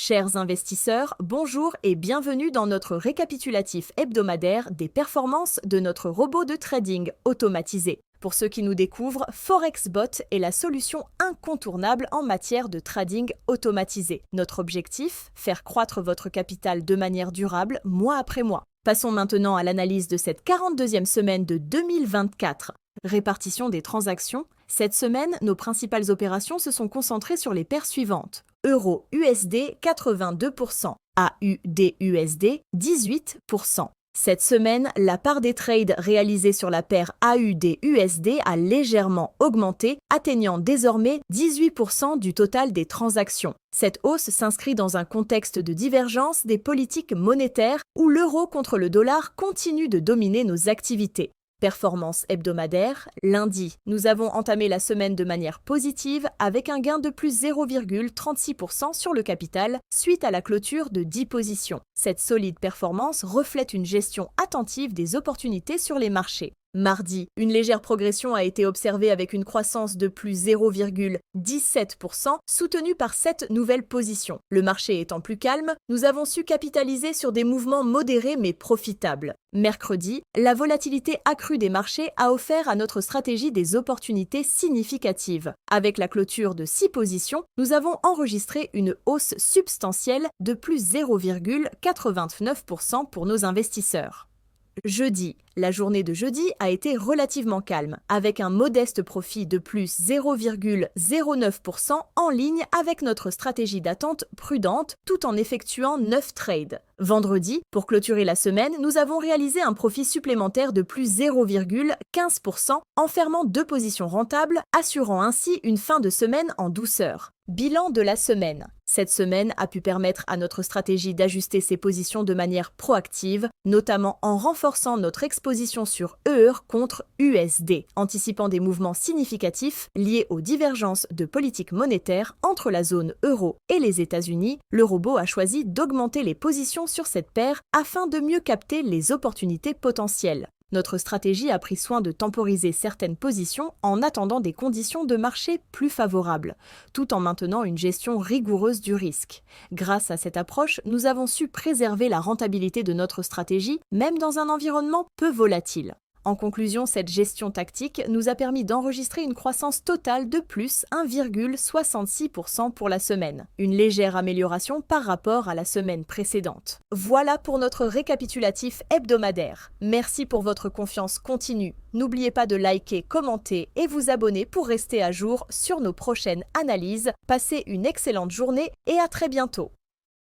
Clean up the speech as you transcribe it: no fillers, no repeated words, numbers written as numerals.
Chers investisseurs, bonjour et bienvenue dans notre récapitulatif hebdomadaire des performances de notre robot de trading automatisé. Pour ceux qui nous découvrent, ForexBot est la solution incontournable en matière de trading automatisé. Notre objectif, faire croître votre capital de manière durable mois après mois. Passons maintenant à l'analyse de cette 42e semaine de 2024. Répartition des transactions. Cette semaine, nos principales opérations se sont concentrées sur les paires suivantes. Euro-USD 82%, AUD-USD 18%. Cette semaine, la part des trades réalisés sur la paire AUD-USD a légèrement augmenté, atteignant désormais 18% du total des transactions. Cette hausse s'inscrit dans un contexte de divergence des politiques monétaires où l'euro contre le dollar continue de dominer nos activités. Performance hebdomadaire, lundi, nous avons entamé la semaine de manière positive avec un gain de plus 0,36% sur le capital suite à la clôture de 10 positions. Cette solide performance reflète une gestion attentive des opportunités sur les marchés. Mardi, une légère progression a été observée avec une croissance de plus 0,17%, soutenue par 7 nouvelles positions. Le marché étant plus calme, nous avons su capitaliser sur des mouvements modérés mais profitables. Mercredi, la volatilité accrue des marchés a offert à notre stratégie des opportunités significatives. Avec la clôture de 6 positions, nous avons enregistré une hausse substantielle de plus 0,89% pour nos investisseurs. Jeudi, la journée de jeudi a été relativement calme, avec un modeste profit de plus 0,09% en ligne avec notre stratégie d'attente prudente tout en effectuant 9 trades. Vendredi, pour clôturer la semaine, nous avons réalisé un profit supplémentaire de plus 0,15% en fermant 2 positions rentables, assurant ainsi une fin de semaine en douceur. Bilan de la semaine. Cette semaine a pu permettre à notre stratégie d'ajuster ses positions de manière proactive, notamment en renforçant notre exposition sur EUR contre USD, anticipant des mouvements significatifs liés aux divergences de politique monétaire entre la zone euro et les États-Unis. Le robot a choisi d'augmenter les positions sur cette paire afin de mieux capter les opportunités potentielles. Notre stratégie a pris soin de temporiser certaines positions en attendant des conditions de marché plus favorables, tout en maintenant une gestion rigoureuse du risque. Grâce à cette approche, nous avons su préserver la rentabilité de notre stratégie, même dans un environnement peu volatile. En conclusion, cette gestion tactique nous a permis d'enregistrer une croissance totale de plus 1,66% pour la semaine, une légère amélioration par rapport à la semaine précédente. Voilà pour notre récapitulatif hebdomadaire. Merci pour votre confiance continue. N'oubliez pas de liker, commenter et vous abonner pour rester à jour sur nos prochaines analyses. Passez une excellente journée et à très bientôt.